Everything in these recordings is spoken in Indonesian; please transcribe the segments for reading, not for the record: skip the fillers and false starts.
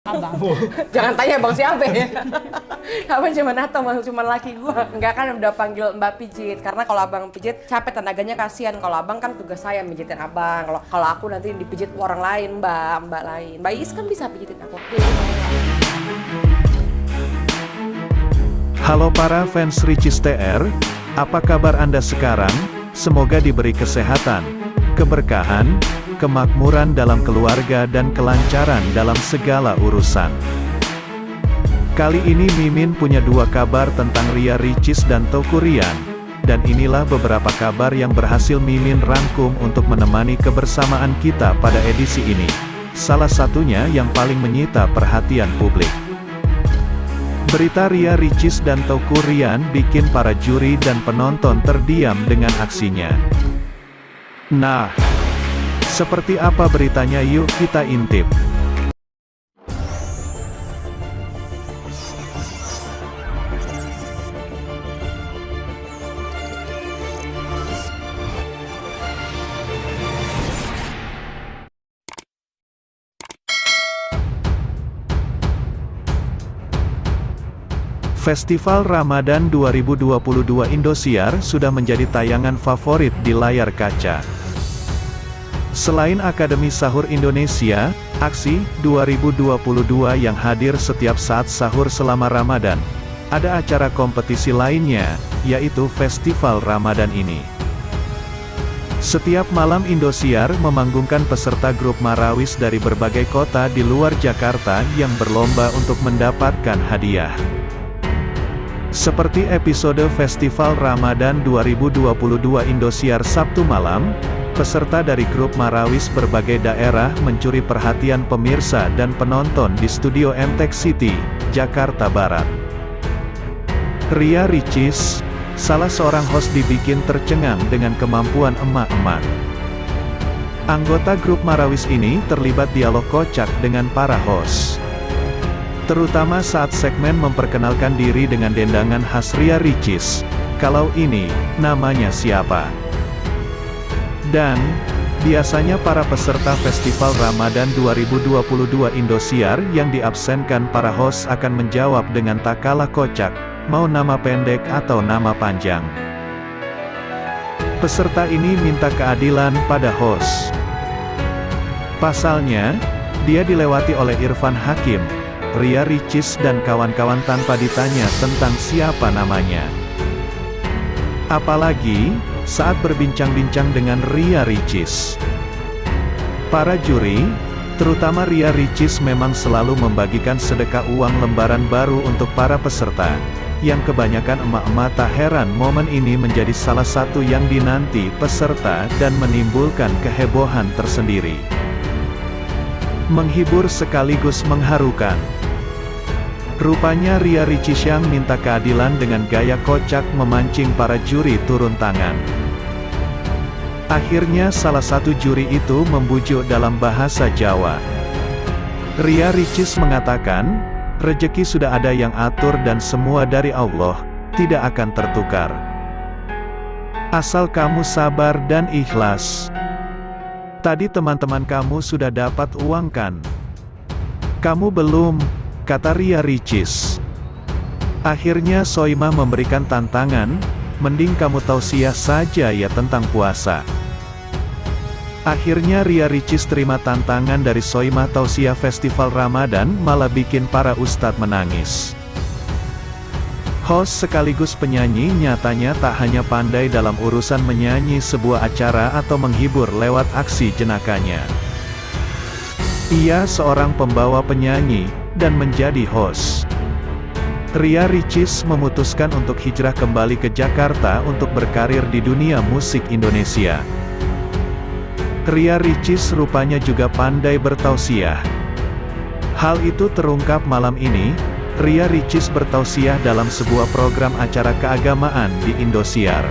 Abang. Jangan tanya bang siapa ya. Abang cuma Nato, cuma laki gua. Enggak kan udah panggil Mbak pijit. Karena kalau abang pijit capek tenaganya kasihan. Kalau abang kan tugas saya mijitin abang. Kalau aku nanti dipijit orang lain, Mbak lain. Mbak Is kan bisa pijitin aku. Halo para fans Ricis TR, apa kabar Anda sekarang? Semoga diberi kesehatan, keberkahan, kemakmuran dalam keluarga dan kelancaran dalam segala urusan. Kali ini Mimin punya dua kabar tentang Ria Ricis dan Teuku Ryan. Dan inilah beberapa kabar yang berhasil Mimin rangkum untuk menemani kebersamaan kita pada edisi ini. Salah satunya yang paling menyita perhatian publik. Berita Ria Ricis dan Teuku Ryan bikin para juri dan penonton terdiam dengan aksinya. Nah, seperti apa beritanya, yuk kita intip. Festival Ramadan 2022 Indosiar sudah menjadi tayangan favorit di layar kaca. Selain Akademi Sahur Indonesia, Aksi 2022 yang hadir setiap saat sahur selama Ramadan, ada acara kompetisi lainnya, yaitu Festival Ramadan ini. Setiap malam Indosiar memanggungkan peserta grup Marawis dari berbagai kota di luar Jakarta yang berlomba untuk mendapatkan hadiah. Seperti episode Festival Ramadan 2022 Indosiar Sabtu malam, peserta dari grup Marawis berbagai daerah mencuri perhatian pemirsa dan penonton di studio MTEK City, Jakarta Barat. Ria Ricis, salah seorang host, dibikin tercengang dengan kemampuan emak-emak. Anggota grup Marawis ini terlibat dialog kocak dengan para host. Terutama saat segmen memperkenalkan diri dengan dendangan khas Ria Ricis, "Kalau ini, namanya siapa?" Dan, biasanya para peserta Festival Ramadan 2022 Indosiar yang diabsenkan para host akan menjawab dengan tak kalah kocak, mau nama pendek atau nama panjang. Peserta ini minta keadilan pada host. Pasalnya, dia dilewati oleh Irfan Hakim, Ria Ricis dan kawan-kawan tanpa ditanya tentang siapa namanya. Apalagi, saat berbincang-bincang dengan Ria Ricis. Para juri, terutama Ria Ricis, memang selalu membagikan sedekah uang lembaran baru untuk para peserta, yang kebanyakan emak-emak. Tak heran momen ini menjadi salah satu yang dinanti peserta dan menimbulkan kehebohan tersendiri. Menghibur sekaligus mengharukan. Rupanya Ria Ricis yang minta keadilan dengan gaya kocak memancing para juri turun tangan. Akhirnya salah satu juri itu membujuk dalam bahasa Jawa. Ria Ricis mengatakan, "Rejeki sudah ada yang atur dan semua dari Allah, tidak akan tertukar. Asal kamu sabar dan ikhlas. Tadi teman-teman kamu sudah dapat uang kan? Kamu belum," kata Ria Ricis. Akhirnya Soimah memberikan tantangan, "Mending kamu tausiah saja ya tentang puasa." Akhirnya Ria Ricis terima tantangan dari Soimah. Tausiah Festival Ramadan malah bikin para ustadz menangis. Host sekaligus penyanyi nyatanya tak hanya pandai dalam urusan menyanyi sebuah acara atau menghibur lewat aksi jenakanya. Ia seorang pembawa penyanyi, dan menjadi host. Ria Ricis memutuskan untuk hijrah kembali ke Jakarta untuk berkarir di dunia musik Indonesia. Ria Ricis rupanya juga pandai bertausiah. Hal itu terungkap malam ini. Ria Ricis bertausiah dalam sebuah program acara keagamaan di Indosiar.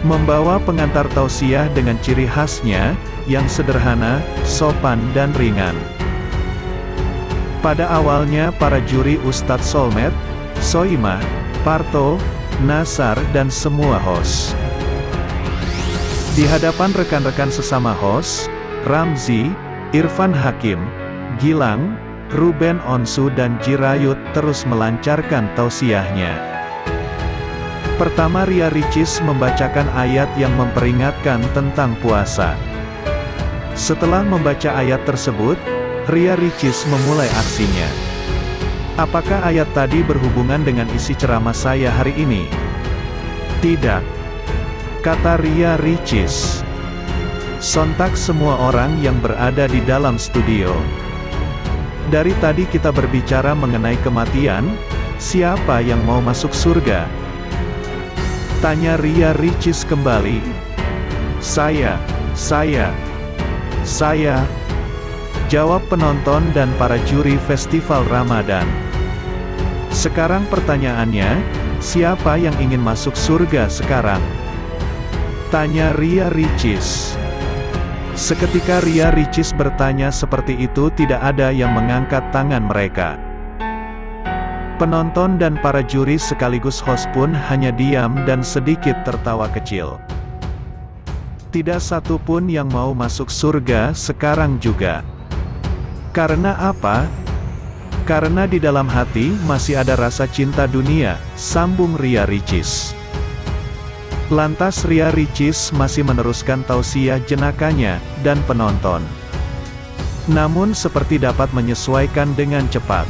Membawa pengantar tausiah dengan ciri khasnya, yang sederhana, sopan dan ringan. Pada awalnya para juri Ustadz Solmed, Soimah, Parto, Nasar dan semua host. Di hadapan rekan-rekan sesama host, Ramzi, Irfan Hakim, Gilang, Ruben Onsu dan Jirayut terus melancarkan tausiahnya. Pertama, Ria Ricis membacakan ayat yang memperingatkan tentang puasa. Setelah membaca ayat tersebut, Ria Ricis memulai aksinya. Apakah ayat tadi berhubungan dengan isi ceramah saya hari ini? Tidak, kata Ria Ricis. Sontak semua orang yang berada di dalam studio. Dari tadi kita berbicara mengenai kematian, siapa yang mau masuk surga? Tanya Ria Ricis kembali. Saya, jawab penonton dan para juri Festival Ramadan. Sekarang pertanyaannya, siapa yang ingin masuk surga sekarang? Tanya Ria Ricis. Seketika Ria Ricis bertanya seperti itu, tidak ada yang mengangkat tangan mereka. Penonton dan para juri sekaligus host pun hanya diam dan sedikit tertawa kecil. Tidak satu pun yang mau masuk surga sekarang juga. Karena apa? Karena di dalam hati masih ada rasa cinta dunia, sambung Ria Ricis. Lantas Ria Ricis masih meneruskan tausiah jenakanya dan penonton. Namun seperti dapat menyesuaikan dengan cepat.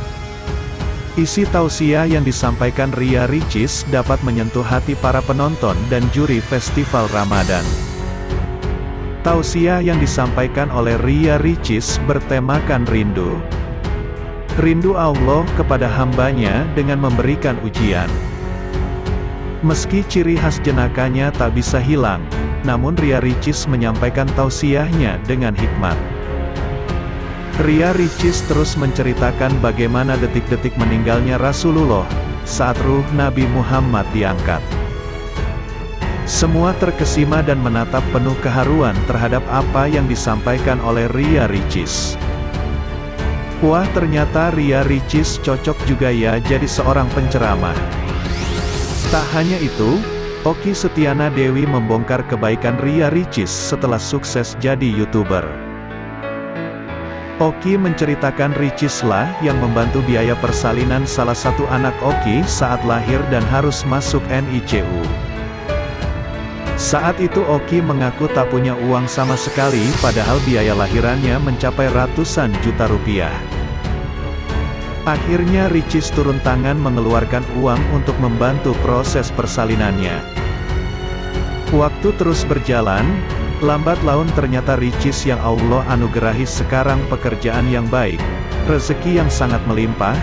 Isi tausiah yang disampaikan Ria Ricis dapat menyentuh hati para penonton dan juri Festival Ramadan. Tausiah yang disampaikan oleh Ria Ricis bertemakan rindu. Rindu Allah kepada hambanya dengan memberikan ujian. Meski ciri khas jenakanya tak bisa hilang, namun Ria Ricis menyampaikan tausiahnya dengan hikmat. Ria Ricis terus menceritakan bagaimana detik-detik meninggalnya Rasulullah, saat ruh Nabi Muhammad diangkat. Semua terkesima dan menatap penuh keharuan terhadap apa yang disampaikan oleh Ria Ricis. Wah, ternyata Ria Ricis cocok juga ya jadi seorang penceramah. Tak hanya itu, Oki Setiana Dewi membongkar kebaikan Ria Ricis setelah sukses jadi YouTuber. Oki menceritakan Ricislah yang membantu biaya persalinan salah satu anak Oki saat lahir dan harus masuk NICU. Saat itu Oki mengaku tak punya uang sama sekali padahal biaya lahirannya mencapai ratusan juta rupiah. Akhirnya Ricis turun tangan mengeluarkan uang untuk membantu proses persalinannya. Waktu terus berjalan, lambat laun ternyata Ricis yang Allah anugerahi sekarang pekerjaan yang baik, rezeki yang sangat melimpah,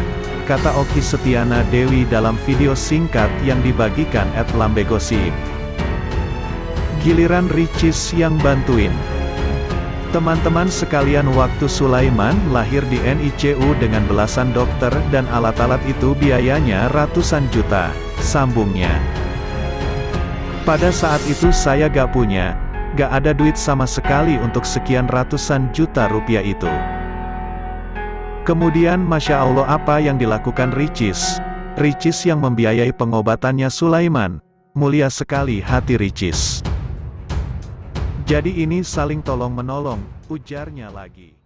kata Oki Setiana Dewi dalam video singkat yang dibagikan @lambegosip. Giliran Ricis yang bantuin. Teman-teman sekalian, waktu Sulaiman lahir di NICU dengan belasan dokter dan alat-alat itu biayanya ratusan juta, sambungnya. Pada saat itu saya gak punya, gak ada duit sama sekali untuk sekian ratusan juta rupiah itu. Kemudian Masya Allah apa yang dilakukan Ricis? Ricis yang membiayai pengobatannya Sulaiman. Mulia sekali hati Ricis. Jadi ini saling tolong-menolong, ujarnya lagi.